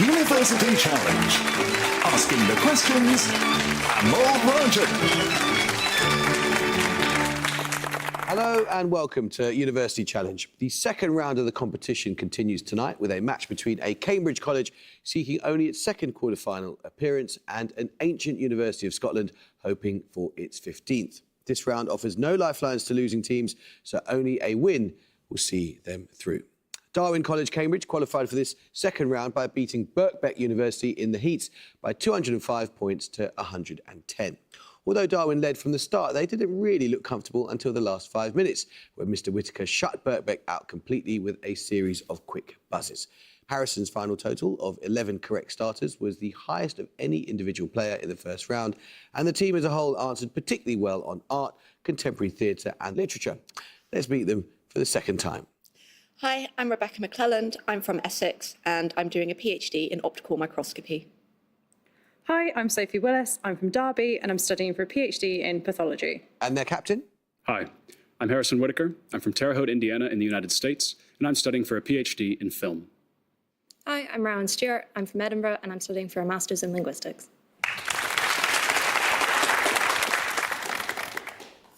University Challenge. Asking the questions, Amol Rajan. Hello and welcome to University Challenge. The second round of the competition continues tonight with a match between a Cambridge college seeking only its second quarter-final appearance and an ancient University of Scotland hoping for its 15th. This round offers no lifelines to losing teams, so only a win will see them through. Darwin College, Cambridge qualified for this second round by beating Birkbeck University in the heats by 205 points to 110. Although Darwin led from the start, they didn't really look comfortable until the last 5 minutes, where Mr Whittaker shut Birkbeck out completely with a series of quick buzzes. Harrison's final total of 11 correct starters was the highest of any individual player in the first round, and the team as a whole answered particularly well on art, contemporary theatre and literature. Let's meet them for the second time. Hi, I'm Rebecca McClelland. I'm from Essex and I'm doing a PhD in optical microscopy. Hi, I'm Sophie Willis. I'm from Derby and I'm studying for a PhD in pathology. And their captain? Hi, I'm Harrison Whittaker. I'm from Terre Haute, Indiana in the United States, and I'm studying for a PhD in film. Hi, I'm Rowan Stewart. I'm from Edinburgh and I'm studying for a Master's in Linguistics.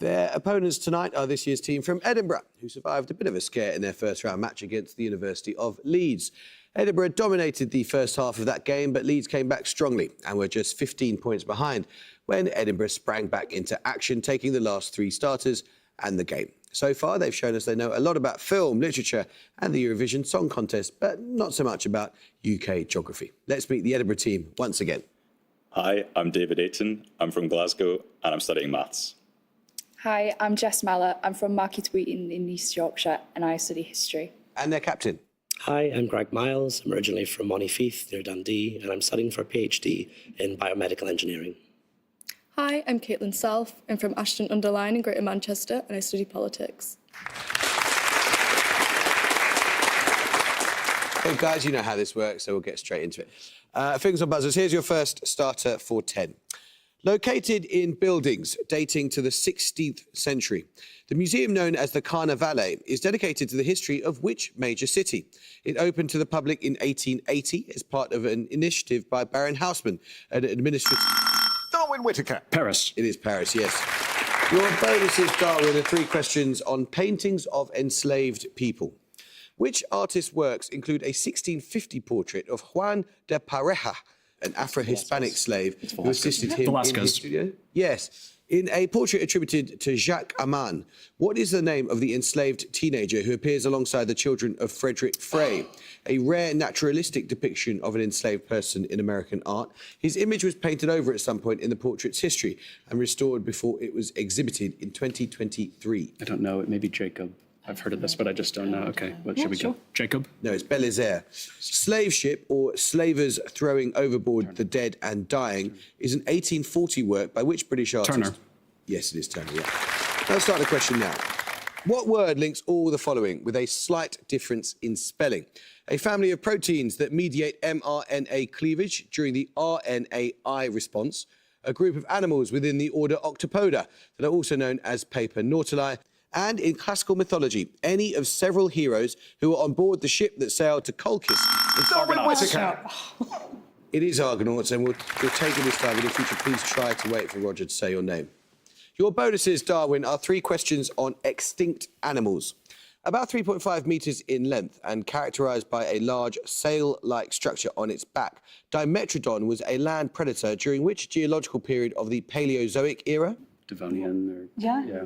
Their opponents tonight are this year's team from Edinburgh, who survived a bit of a scare in their first-round match against the University of Leeds. Edinburgh dominated the first half of that game, but Leeds came back strongly and were just 15 points behind when Edinburgh sprang back into action, taking the last three starters and the game. So far, they've shown us they know a lot about film, literature and the Eurovision Song Contest, but not so much about UK geography. Let's meet the Edinburgh team once again. Hi, I'm David Aiton. I'm from Glasgow and I'm studying maths. Hi, I'm Jess Mallett. I'm from Markeatweeting in East Yorkshire and I study history. And their captain. Hi, I'm Greg Miles. I'm originally from Montefieth near Dundee and I'm studying for a PhD in biomedical engineering. Hi, I'm Caitlin Self. I'm from Ashton-under-Lyne in Greater Manchester and I study politics. Hey guys, you know how this works, so we'll get straight into it. Fingers on buzzers, here's your first starter for 10. Located in buildings dating to the 16th century, the museum known as the Carnavalet is dedicated to the history of which major city? It opened to the public in 1880 as part of an initiative by Baron Haussmann, an administrative... Darwin Whittaker. Paris. It is Paris, yes. Your bonuses, Darwin, are 3 questions on paintings of enslaved people. Which artist's works include a 1650 portrait of Juan de Pareja, an Afro-Hispanic slave who assisted him in his studio? Yes. In a portrait attributed to Jacques Aman, what is the name of the enslaved teenager who appears alongside the children of Frederick Frey? A rare naturalistic depiction of an enslaved person in American art. His image was painted over at some point in the portrait's history and restored before it was exhibited in 2023. I don't know, it may be Jacob. I've heard of this, but I just don't know. Okay, what should we go? Jacob? No, it's Belisaire. Slave Ship, or Slavers Throwing Overboard the Dead and Dying, is an 1840 work by which British artist? Turner. Yes, it is Turner, yeah. Let's start the question now. What word links all the following with a slight difference in spelling? A family of proteins that mediate mRNA cleavage during the RNAi response, a group of animals within the order Octopoda that are also known as paper nautili, and in classical mythology, any of several heroes who were on board the ship that sailed to Colchis. Darwin Whittaker. It is Argonauts, and we'll take it this time, but in future, please try to wait for Roger to say your name. Your bonuses, Darwin, are 3 questions on extinct animals. About 3.5 metres in length and characterised by a large sail-like structure on its back, Dimetrodon was a land predator during which geological period of the Paleozoic era? Devonian or... Yeah.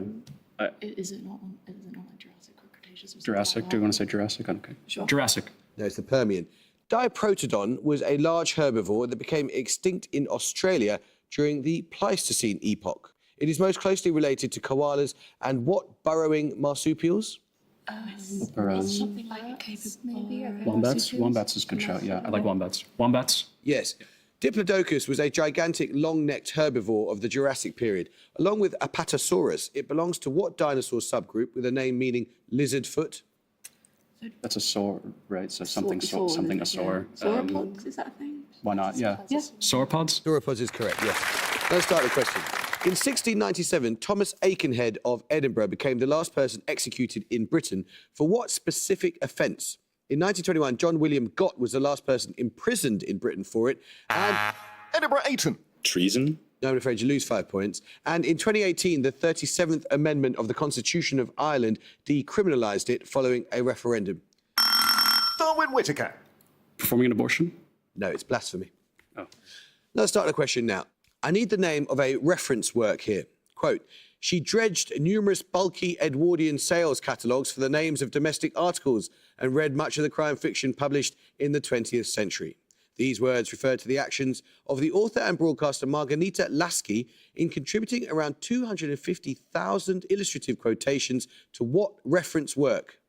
Is it not like Jurassic or Cretaceous? Jurassic, do you want to say Jurassic? Okay. Sure. Jurassic. No, it's the Permian. Diprotodon was a large herbivore that became extinct in Australia during the Pleistocene epoch. It is most closely related to koalas and what burrowing marsupials? Burrows. Something like a cape of maybe. Wombats? Wombats is a good shout, yeah. I like wombats. Wombats? Yes. Diplodocus was a gigantic, long-necked herbivore of the Jurassic period. Along with Apatosaurus, it belongs to what dinosaur subgroup with a name meaning lizard foot? That's a saur, right? So something a saur. Sauropods, is that a thing? Why not? Yeah. Sauropods? Sauropods is correct, yes. Let's start the question. In 1697, Thomas Aikenhead of Edinburgh became the last person executed in Britain for what specific offence? In 1921, John William Gott was the last person imprisoned in Britain for it. And Edinburgh Ayton. Treason. no, I'm afraid you lose 5 points. And in 2018, the 37th Amendment of the Constitution of Ireland decriminalised it following a referendum. Darwin Whittaker. Performing an abortion? No, it's blasphemy. Oh. Let's start the question now. I need the name of a reference work here. Quote, she dredged numerous bulky Edwardian sales catalogues for the names of domestic articles and read much of the crime fiction published in the 20th century. These words refer to the actions of the author and broadcaster Margarita Lasky in contributing around 250,000 illustrative quotations to what reference work?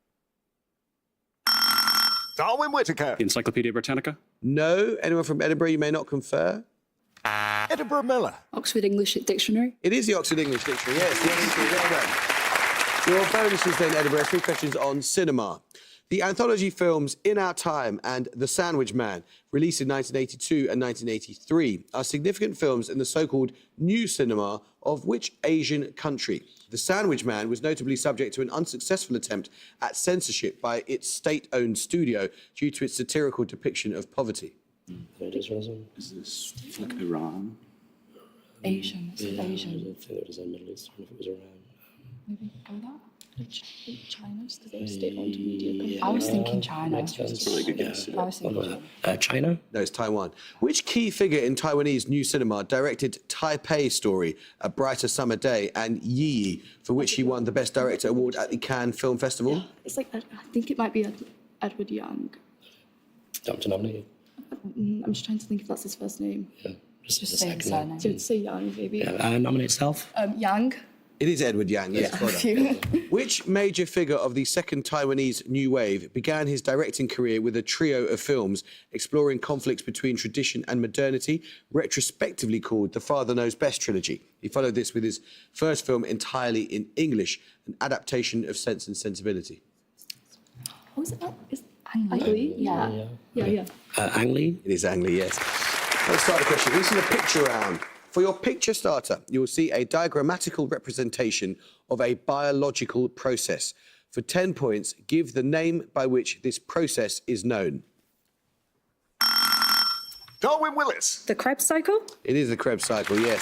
Darwin Whittaker. The Encyclopedia Britannica? No. Anyone from Edinburgh, you may not confer? Edinburgh Miller. Oxford English Dictionary. It is the Oxford English Dictionary, yes. Well done. Your bonuses then, Edinburgh. 3 questions on cinema. The anthology films In Our Time and The Sandwich Man, released in 1982 and 1983, are significant films in the so-called new cinema of which Asian country? The Sandwich Man was notably subject to an unsuccessful attempt at censorship by its state-owned studio due to its satirical depiction of poverty. Is this like Iran? Asian. It's Yeah, Asian. I think it was in Middle Eastern if it was around. Maybe go that. China's because they're state-owned media. I was thinking China. Makes sense. Really good guess. I was thinking China. China? No, it's Taiwan. Which key figure in Taiwanese new cinema directed Taipei Story, A Brighter Summer Day, and Yi Yi, for which he won the Best Director award at the Cannes Film Festival? It's like, I think it might be Edward Young. Don't to nominate. I'm just trying to think if that's his first name. Yeah. Just the say second name. So say Young, maybe. Yeah, nominate self. Yang. It is Edward Yang, yes. Well done. Which major figure of the second Taiwanese New Wave began his directing career with a trio of films exploring conflicts between tradition and modernity, retrospectively called the Father Knows Best trilogy? He followed this with his first film entirely in English, an adaptation of Sense and Sensibility. What was it? Is Ang Lee? Yeah. Ang Lee? It is Ang Lee, yes. Let's start the question. This is a picture round. For your picture starter, you will see a diagrammatical representation of a biological process. For 10 points, give the name by which this process is known. Darwin Willis. The Krebs cycle? It is the Krebs cycle, yes.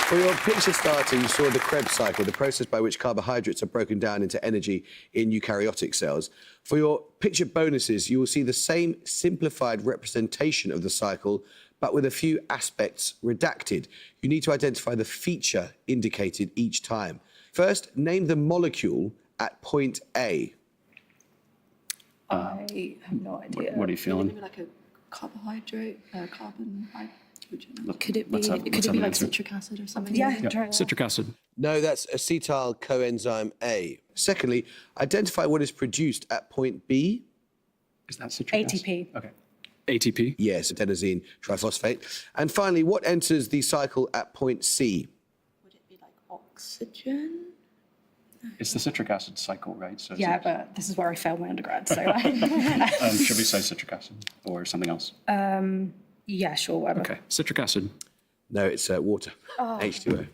For your picture starter, you saw the Krebs cycle, the process by which carbohydrates are broken down into energy in eukaryotic cells. For your picture bonuses, you will see the same simplified representation of the cycle, but with a few aspects redacted. You need to identify the feature indicated each time. First, name the molecule at point A. I have no idea. What are you feeling? Maybe like a carbohydrate, carbon hydrogen. Could it be Like citric acid or something? Yeah, citric acid. No, that's acetyl coenzyme A. Secondly, identify what is produced at point B. Is that citric acid? ATP. Okay. ATP? Yes, adenosine triphosphate. And finally, what enters the cycle at point C? Would it be like oxygen? It's the citric acid cycle, right? So Yeah, but this is where I failed my undergrad, so should we say citric acid or something else? yeah, sure, whatever. Okay, citric acid. No, it's water, H2O.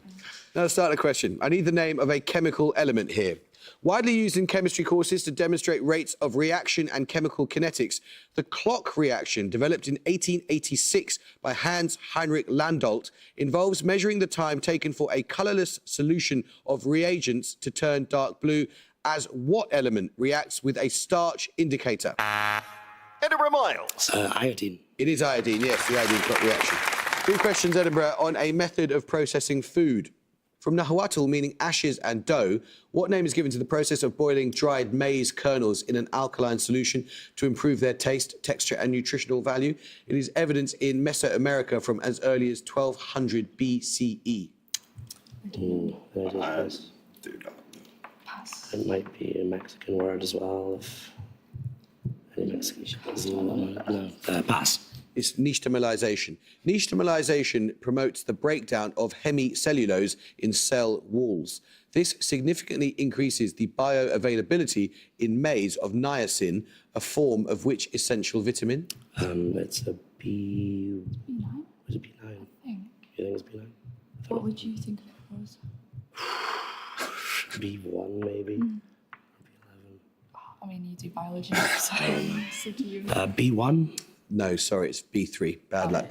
Now, let's start the question. I need the name of a chemical element here. Widely used in chemistry courses to demonstrate rates of reaction and chemical kinetics, the clock reaction, developed in 1886 by Hans Heinrich Landolt, involves measuring the time taken for a colourless solution of reagents to turn dark blue, as what element reacts with a starch indicator? Edinburgh Miles. Iodine. It is iodine, yes, the iodine clock reaction. 3 questions, Edinburgh, on a method of processing food. From Nahuatl, meaning ashes and dough, what name is given to the process of boiling dried maize kernels in an alkaline solution to improve their taste, texture, and nutritional value? It is evident in Mesoamerica from as early as 1200 BCE. It might be a Mexican word as well. If any Mexican. No, pass. It's nixtamalization. Nixtamalization promotes the breakdown of hemicellulose in cell walls. This significantly increases the bioavailability in maize of niacin, a form of which essential vitamin? It's a B. B9? Was it B9? I think. You think it's B9? What would you think it was? B1 maybe. Mm. Or B11. I mean, you do biology, so do you. B1. No, sorry, it's B3. Bad luck.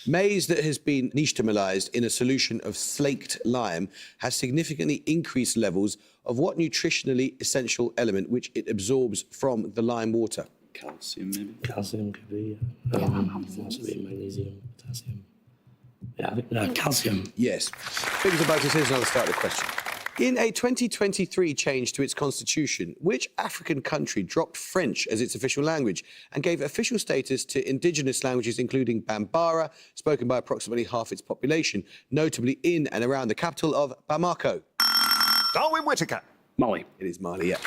Maize that has been nixtamalized in a solution of slaked lime has significantly increased levels of what nutritionally essential element which it absorbs from the lime water? Calcium, maybe? Calcium could be. Also be magnesium, potassium. Yeah, I think calcium. Yes. Fingers about it. Here's another start of the question. In a 2023 change to its constitution, which African country dropped French as its official language and gave official status to indigenous languages including Bambara, spoken by approximately half its population, notably in and around the capital of Bamako? Darwin Whittaker. Mali. It is Mali, yeah.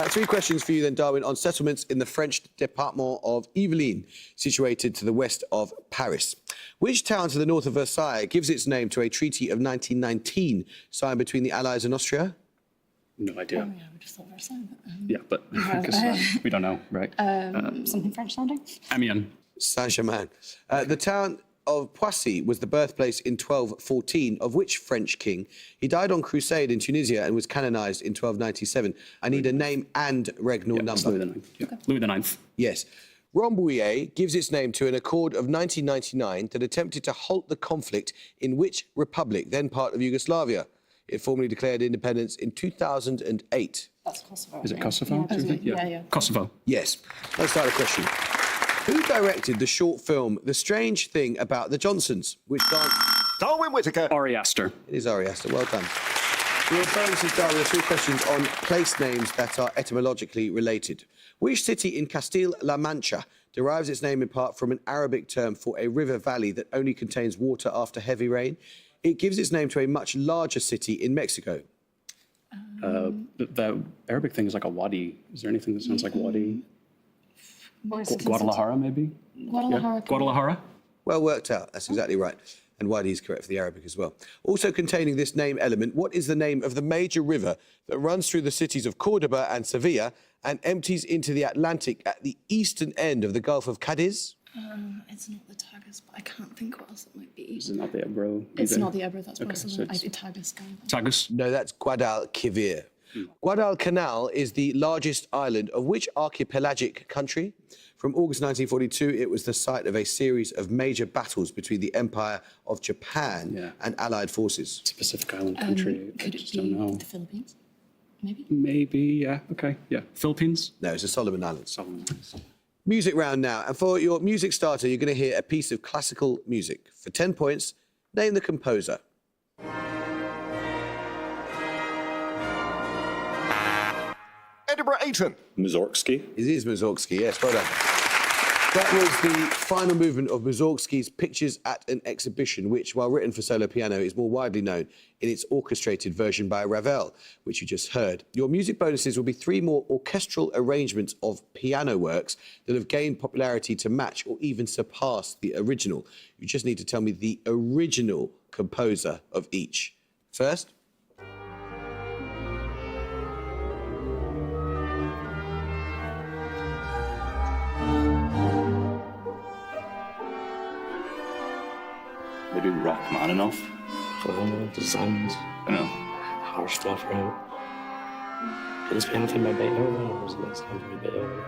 Three questions for you then, Darwin, on settlements in the French department of Yvelines, situated to the west of Paris. Which town to the north of Versailles gives its name to a treaty of 1919 signed between the Allies and Austria? No idea. Oh, yeah, we just thought we were saying that. Yeah, but I guess, we don't know, right? Something French sounding? Amiens. Saint-Germain. The town of Poissy was the birthplace in 1214 of which French king? He died on crusade in Tunisia and was canonised in 1297. I need a name and regnal number. Louis IX. Yeah. Louis IX. Yes. Rambouillet gives its name to an accord of 1999 that attempted to halt the conflict in which republic, then part of Yugoslavia? It formally declared independence in 2008. That's Kosovo. Is it Kosovo? Yeah. Kosovo. Yes. Let's start a question. Who directed the short film The Strange Thing About the Johnsons, which Darwin Whittaker. Ari Aster. It is Ari Aster. Well done. Your bonus is, Darwin, three questions on place names that are etymologically related. Which city in Castile-La Mancha derives its name in part from an Arabic term for a river valley that only contains water after heavy rain? It gives its name to a much larger city in Mexico. The Arabic thing is like a wadi. Is there anything that sounds like wadi? Guadalajara, maybe? Guadalajara. Guadalajara? Well worked out. That's exactly right. And Wadi is correct for the Arabic as well. Also containing this name element, what is the name of the major river that runs through the cities of Cordoba and Sevilla and empties into the Atlantic at the eastern end of the Gulf of Cadiz? It's not the Tagus, but I can't think what else it might be. Is it not the Ebro? It's either? not the Ebro, that's Okay, possible. so it's- Tagus. Tagus? No, that's Guadalquivir. Guadalcanal is the largest island of which archipelagic country? From August 1942, it was the site of a series of major battles between the Empire of Japan and Allied forces. It's a Pacific Island country. I Could just it be don't know. the Philippines? Maybe? Maybe, yeah. Okay, yeah. Philippines? No, it's the Solomon Islands. Solomon Islands. Music round now. And for your music starter, you're going to hear a piece of classical music. For 10 points, name the composer. Edinburgh Ayton. Mussorgsky. It is Mussorgsky, yes, well done. That was the final movement of Mussorgsky's Pictures at an Exhibition, which, while written for solo piano, is more widely known in its orchestrated version by Ravel, which you just heard. Your music bonuses will be 3 more orchestral arrangements of piano works that have gained popularity to match or even surpass the original. You just need to tell me the original composer of each. First. Maybe Rachmaninoff. The sounds. I know. Harsh stuff, right? Can this be anything by Beethoven, or is it not sound very Beethoven?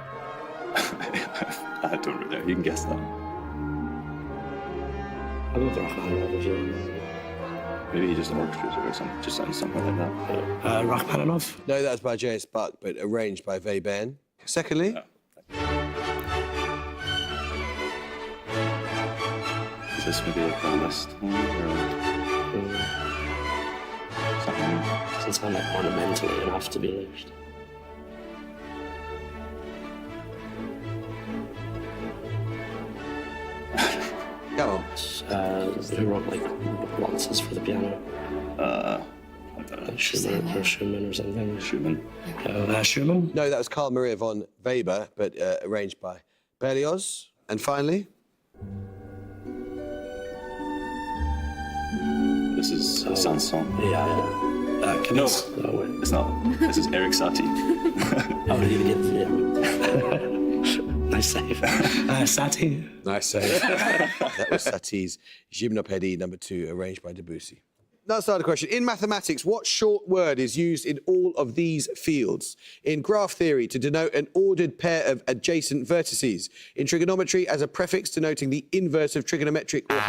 I don't really know. You can guess that. I'll go with Rachmaninoff if you Maybe he just orchestrated it or something. Just sounds something like that. Rachmaninoff? No, that was by J.S. Bach, but arranged by Webern. Secondly. Is this maybe like a list one or something? Doesn't sound like ornamentally enough to be listed. Come on. Who wrote like waltzes for the piano? I don't know. Schumann or something. Schumann. Schumann? No, that was Carl Maria von Weber, but arranged by Berlioz. And finally. This is Sanson. Yeah. No, wait. it's not. This is Eric Satie. Oh, did you get yeah. Nice save. Satie. Nice save. That was Satie's Gymnopédie No. 2, arranged by Debussy. That's another question. In mathematics, what short word is used in all of these fields? In graph theory, to denote an ordered pair of adjacent vertices. In trigonometry, as a prefix denoting the inverse of trigonometric or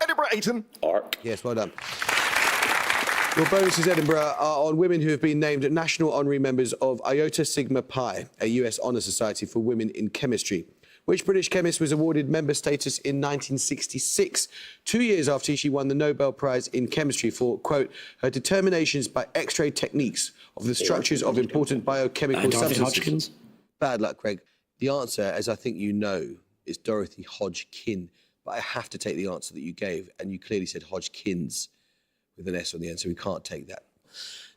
Edinburgh 18. Arc. Yes, well done. Your bonuses, Edinburgh, are on women who have been named national honorary members of Iota Sigma Pi, a US honour society for women in chemistry. Which British chemist was awarded member status in 1966, 2 years after she won the Nobel Prize in Chemistry for, quote, her determinations by X-ray techniques of the structures of important biochemical Dorothy substances? Hodgkins. Bad luck, Craig. The answer, as I think you know, is Dorothy Hodgkin. But I have to take the answer that you gave, and you clearly said Hodgkins with an S on the end, so we can't take that.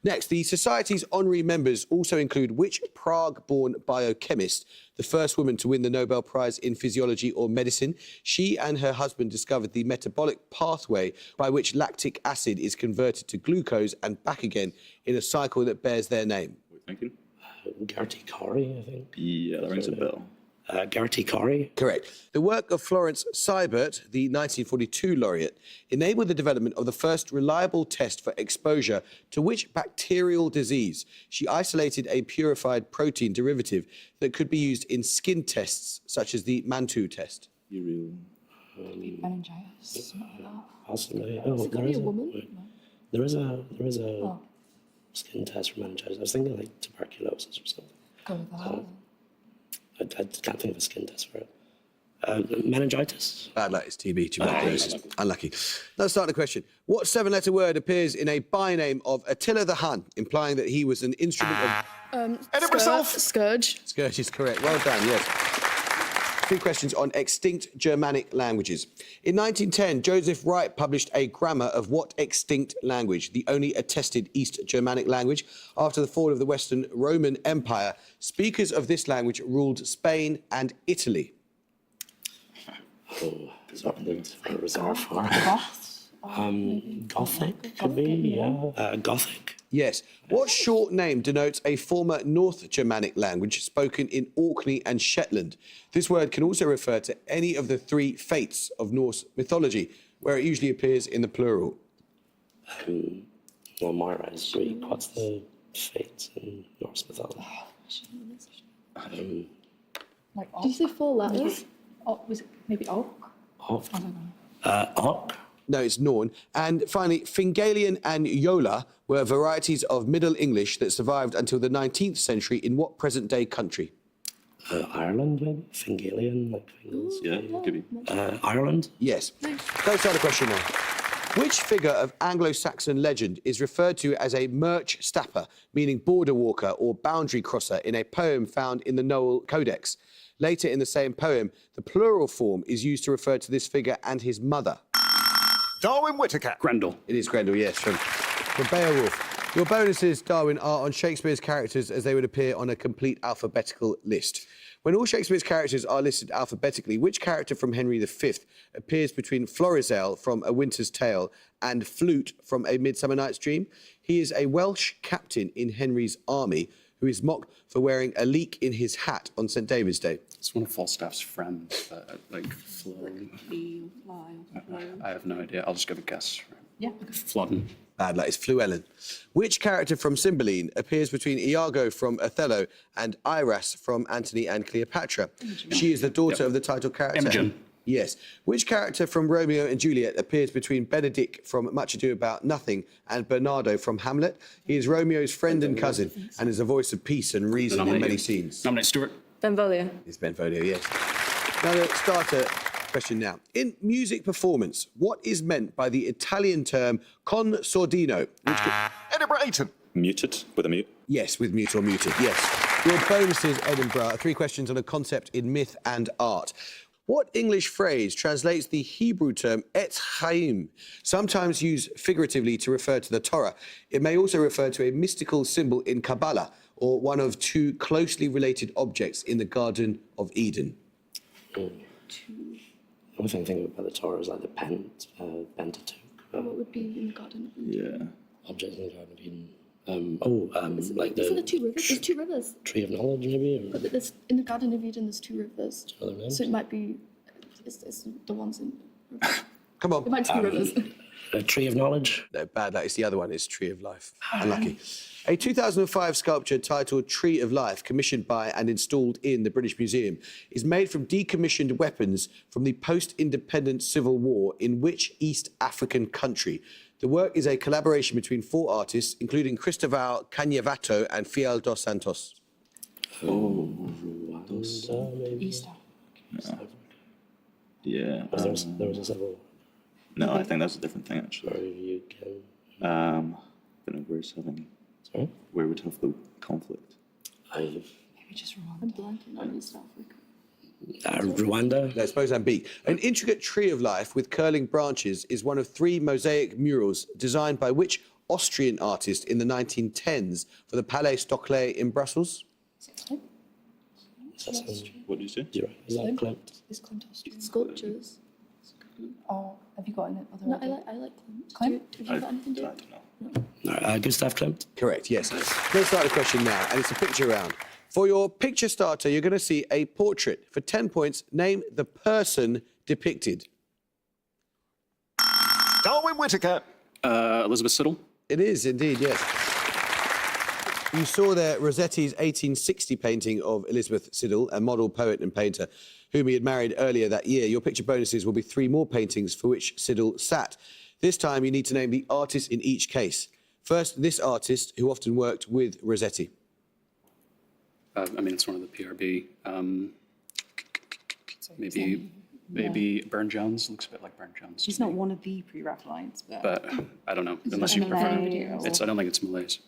Next, the Society's honorary members also include which Prague-born biochemist, the first woman to win the Nobel Prize in Physiology or Medicine. She and her husband discovered the metabolic pathway by which lactic acid is converted to glucose and back again in a cycle that bears their name. Thinking? Gertie Corey, I think. Yeah, that rings a bell. Gertie Corey. Correct. The work of Florence Seibert, the 1942 laureate, enabled the development of the first reliable test for exposure to which bacterial disease. She isolated a purified protein derivative that could be used in skin tests, such as the Mantoux test. Meningitis. Possibly. Is it going to be a woman? There is a skin test for meningitis. I was thinking like tuberculosis or something. Go with that. I can't think of a skin test for it. Meningitis? Bad luck, it's TB, tuberculosis. Unlucky. Let's start the question. What seven-letter word appears in a byname of Attila the Hun, implying that he was an instrument of... Edinburgh South. Scourge. Scourge is correct. Well done, yes. 3 questions on extinct Germanic languages. In 1910, Joseph Wright published a grammar of what extinct language, the only attested East Germanic language. After the fall of the Western Roman Empire, speakers of this language ruled Spain and Italy. Oh, there's something for a reserve for. Gothic could be, yeah. Gothic. Yes. What short name denotes a former North Germanic language spoken in Orkney and Shetland? This word can also refer to any of the 3 fates of Norse mythology, where it usually appears in the plural. Well, Moira is Greek. What's the fates in Norse mythology? Did you say 4 letters? Was it maybe Orc? Orc. Orc. No, it's Norn. And finally, Fingalian and Yola were varieties of Middle English that survived until the 19th century in what present-day country? Ireland, maybe? Fingalian, like Fingals. Yeah, could be. Ireland? Yes. Let's start the question now. Which figure of Anglo-Saxon legend is referred to as a merch stapper, meaning border walker or boundary crosser, in a poem found in the Noel Codex? Later in the same poem, the plural form is used to refer to this figure and his mother. Darwin Whittaker. Grendel. It is Grendel, yes, from Beowulf. Your bonuses, Darwin, are on Shakespeare's characters as they would appear on a complete alphabetical list. When all Shakespeare's characters are listed alphabetically, which character from Henry V appears between Florizel from A Winter's Tale and Flute from A Midsummer Night's Dream? He is a Welsh captain in Henry's army who is mocked for wearing a leek in his hat on St. David's Day. It's one of Falstaff's friends, Flo. I have no idea. I'll just give a guess. Yeah. Flodden. Bad luck, it's Fluellen. Which character from Cymbeline appears between Iago from Othello and Iras from Antony and Cleopatra? She is the daughter of the title character. Imogen. Yes. Which character from Romeo and Juliet appears between Benedict from Much Ado About Nothing and Bernardo from Hamlet? He is Romeo's friend and cousin and is a voice of peace and reason in many scenes. Nominate Stuart. Benvolio. It's Benvolio, yes. Now, the starter question now. In music performance, what is meant by the Italian term con sordino? Edinburgh 18. Muted with a mute. Yes, with mute or muted, yes. Your bonuses, Edinburgh, are 3 questions on a concept in myth and art. What English phrase translates the Hebrew term et chaim, sometimes used figuratively to refer to the Torah? It may also refer to a mystical symbol in Kabbalah or one of 2 closely related objects in the Garden of Eden. The only thing I think about the Torah is like the Pentateuch. What would be in the Garden of Eden? Yeah. Objects in the Garden of Eden. Like isn't there 2 rivers? There's 2 rivers. Tree of Knowledge, maybe? Or... But there's, in the Garden of Eden, there's 2 rivers. Other names? So it might be... It's the ones in... Come on. It might just be rivers. A tree of knowledge. No, bad luck. It's the other one. It's Tree of Life. Unlucky. A 2005 sculpture titled Tree of Life, commissioned by and installed in the British Museum, is made from decommissioned weapons from the post-independence civil war in which East African country? The work is a collaboration between 4 artists, including Cristóbal Cañavato and Fiel dos Santos. Rwanda, maybe? East Africa. Yeah. There was a civil No, I think that's a different thing, actually. war. You can. But no, where's having... Sorry? Where would have the conflict? Maybe just Rwanda. I'm blanking on East Africa. Rwanda. No, it's Mozambique. An intricate tree of life with curling branches is one of 3 mosaic murals designed by which Austrian artist in the 1910s for the Palais Stoclet in Brussels? What did you say? Zero. Is that Klimt? Is Klimt Austrian? Sculptures. Oh, have you got any other No, idea? I like Klimt. Klimt? Have you got anything to do? don't know. Gustav Klimt. Correct, yes. Let's start the question now, and it's a picture round. For your picture starter, you're going to see a portrait. For 10 points, name the person depicted. Darwin Whittaker. Elizabeth Siddle. It is indeed, yes. You saw there Rossetti's 1860 painting of Elizabeth Siddal, a model poet and painter whom he had married earlier that year. Your picture bonuses will be 3 more paintings for which Siddal sat. This time you need to name the artist in each case. First, this artist who often worked with Rossetti. I mean, it's one of the PRB. Maybe Burne-Jones. Looks a bit like Burne-Jones. He's not one of the pre-Raphaelites, But I don't know, unless you prefer. I don't think it's Malays.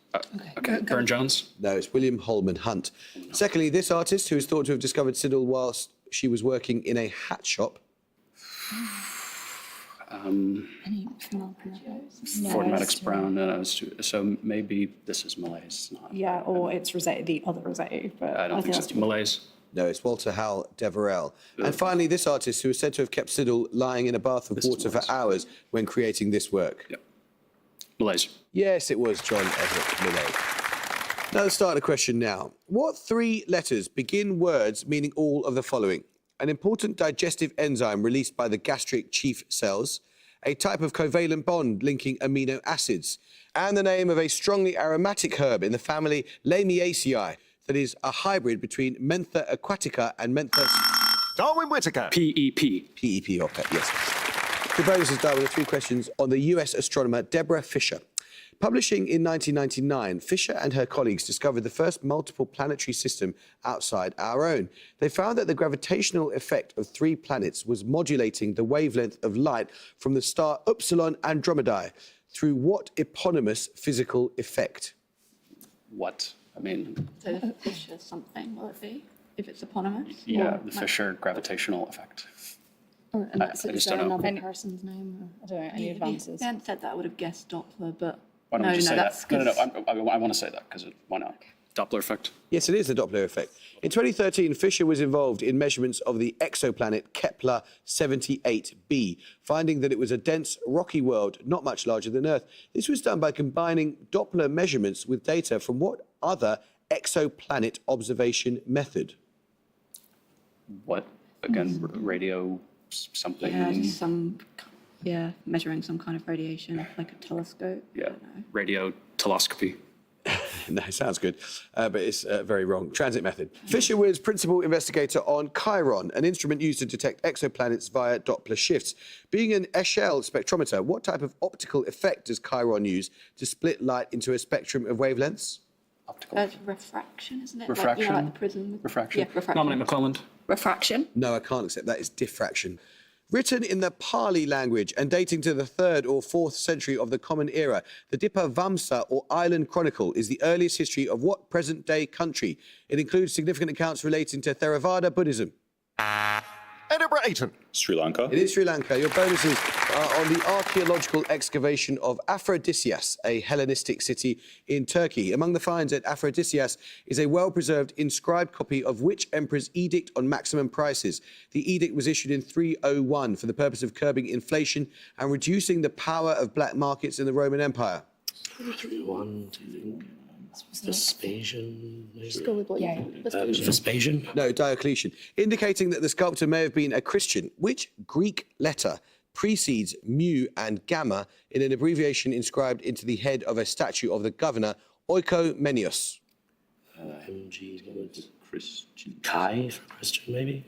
Okay, Burne-Jones. No, it's William Holman Hunt. Secondly, this artist who is thought to have discovered Siddal whilst she was working in a hat shop. Ford Maddox Brown. So maybe this is Malays. Not, yeah, or it's Rossetti, the other Rossetti. But I don't think that's so. Malays. No, it's Walter Howell Deverell. And finally, this artist who is said to have kept Siddal lying in a bath of water for hours when creating this work. Yep. Malays. Yes, it was John Everett Millay. Now, let's start the question now. What 3 letters begin words meaning all of the following? An important digestive enzyme released by the gastric chief cells, a type of covalent bond linking amino acids, and the name of a strongly aromatic herb in the family Lamiaceae that is a hybrid between Mentha aquatica and Mentha... Darwin Whittaker. PEP. PEP, or PEP, yes. The bonus is done with 3 questions on the US astronomer Deborah Fisher. Publishing in 1999, Fisher and her colleagues discovered the first multiple planetary system outside our own. They found that the gravitational effect of 3 planets was modulating the wavelength of light from the star Upsilon Andromedae through what eponymous physical effect? What? I mean, So the Fisher something, will it be? If it's eponymous? yeah, the Fisher gravitational effect. And that's, I is just there don't know. another person's name? I don't know, any advances? If they hadn't said that, I would have guessed Doppler, but Why don't we just say that's that? No, 'cause- I want to say that because why not? Doppler effect. Yes, it is the Doppler effect. In 2013, Fisher was involved in measurements of the exoplanet Kepler 78b, finding that it was a dense, rocky world not much larger than Earth. This was done by combining Doppler measurements with data from what other exoplanet observation method? What? Again, radio something. Yeah, just measuring some kind of radiation, like a telescope. I Yeah, don't know. radio telescopy. No, it sounds good, but it's very wrong. Transit method. Fisher was principal investigator on Chiron, an instrument used to detect exoplanets via Doppler shifts. Being an Echelle spectrometer, what type of optical effect does Chiron use to split light into a spectrum of wavelengths? Optical. Refraction, isn't it? Refraction. Like the prism. Refraction. Yeah, refraction. Nominate McClelland. Refraction. No, I can't accept that. It's diffraction. Written in the Pali language and dating to the 3rd or 4th century of the Common Era, the Dipavamsa or Island Chronicle is the earliest history of what present-day country? It includes significant accounts relating to Theravada Buddhism. Edinburgh Ayton. Sri Lanka. It is Sri Lanka. Your bonuses are on the archaeological excavation of Aphrodisias, a Hellenistic city in Turkey. Among the finds at Aphrodisias is a well-preserved inscribed copy of which emperor's edict on maximum prices? The edict was issued in 301 for the purpose of curbing inflation and reducing the power of black markets in the Roman Empire. 301, do you think? Vespasian? Just go with what Vespasian? No, Diocletian, indicating that the sculptor may have been a Christian. Which Greek letter precedes mu and gamma in an abbreviation inscribed into the head of a statue of the governor Oikoumenios? MG, Christian. Chi for Christian, maybe?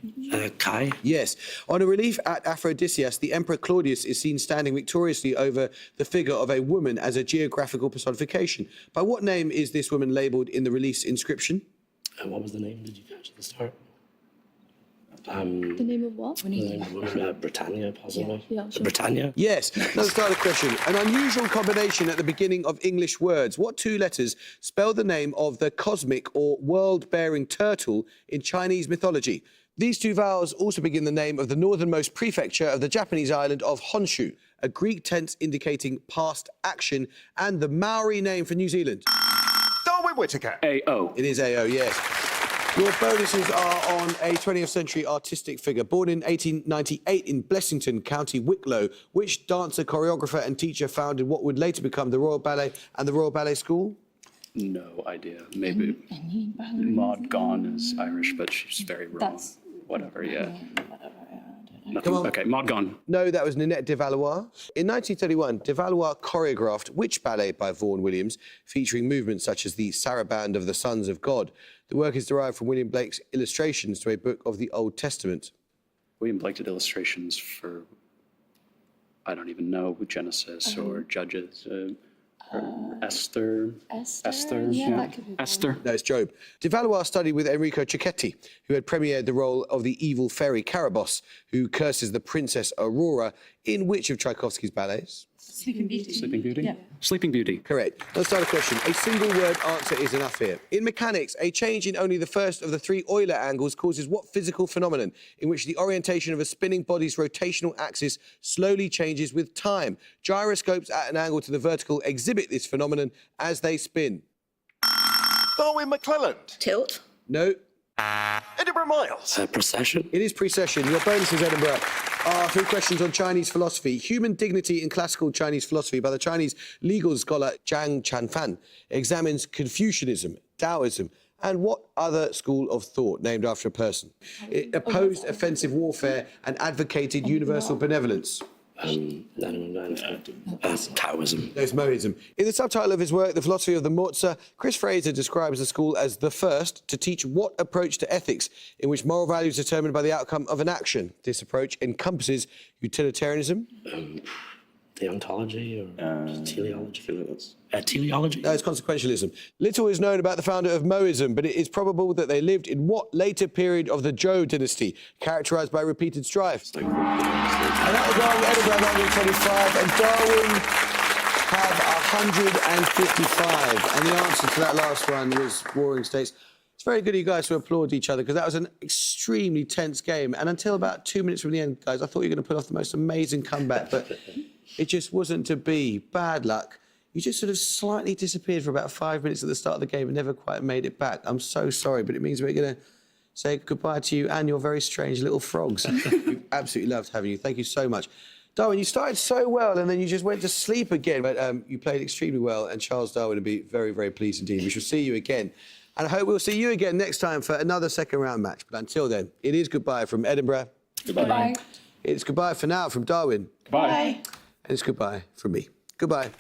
Chi? Yes. On a relief at Aphrodisias, the Emperor Claudius is seen standing victoriously over the figure of a woman as a geographical personification. By what name is this woman labelled in the relief's inscription? What was the name? Did you catch at the start? The name of what? The name of the woman, Britannia, possibly? Yeah, sure. Britannia? Yes. Let's start the question. An unusual combination at the beginning of English words. What two letters spell the name of the cosmic or world-bearing turtle in Chinese mythology? These two vowels also begin the name of the northernmost prefecture of the Japanese island of Honshu, a Greek tense indicating past action, and the Maori name for New Zealand. Darwin Whittaker. AO. It is AO, yes. Your bonuses are on a 20th century artistic figure. Born in 1898 in Blessington, County Wicklow, which dancer, choreographer and teacher founded what would later become the Royal Ballet and the Royal Ballet School? No idea. Maybe Maud Gone is Irish, but she's very wrong. Whatever, yeah. Nothing. Come on. Okay, Maud Gone. No, that was Ninette de Valois. In 1931, de Valois choreographed which ballet by Vaughan Williams, featuring movements such as the Saraband of the Sons of God? The work is derived from William Blake's illustrations to a book of the Old Testament. William Blake did illustrations for, I don't even know, Genesis or Judges. Or Esther. Esther. Yeah, that could be Esther. No, it's Job. De Valois studied with Enrico Cecchetti, who had premiered the role of the evil fairy Carabosse, who curses the Princess Aurora in which of Tchaikovsky's ballets? Sleeping Beauty. Sleeping Beauty? Yeah. Sleeping Beauty. Correct. Let's start a question. A single word answer is enough here. In mechanics, a change in only the first of the three Euler angles causes what physical phenomenon in which the orientation of a spinning body's rotational axis slowly changes with time? Gyroscopes at an angle to the vertical exhibit this phenomenon as they spin. Darwin McClelland. Tilt. No. Edinburgh Miles. Precession? It is precession. Your bonus is Edinburgh. Three questions on Chinese philosophy. Human Dignity in Classical Chinese Philosophy by the Chinese legal scholar Zhang Chanfan examines Confucianism, Taoism, and what other school of thought named after a person? It opposed offensive warfare and advocated universal benevolence. Taoism. There's Mohism. In the subtitle of his work, The Philosophy of the Mozi, Chris Fraser describes the school as the first to teach what approach to ethics in which moral values are determined by the outcome of an action. This approach encompasses utilitarianism. Deontology or teleology? Teleology? No, it's consequentialism. Little is known about the founder of Mohism, but it is probable that they lived in what later period of the Zhou dynasty, characterised by repeated strife? And that was wrong. Edinburgh 125, and Darwin have 155. And the answer to that last one was Warring States. It's very good of you guys to applaud each other, because that was an extremely tense game. And until about 2 minutes from the end, guys, I thought you were going to put off the most amazing comeback, but it just wasn't to be. Bad luck. You just sort of slightly disappeared for about 5 minutes at the start of the game and never quite made it back. I'm so sorry, but it means we're going to say goodbye to you and your very strange little frogs. We absolutely loved having you. Thank you so much. Darwin, you started so well and then you just went to sleep again. But you played extremely well, and Charles Darwin will be very, very pleased indeed. We shall see you again. And I hope we'll see you again next time for another second-round match. But until then, it is goodbye from Edinburgh. Goodbye. It's goodbye for now from Darwin. Goodbye. And it's goodbye from me. Goodbye.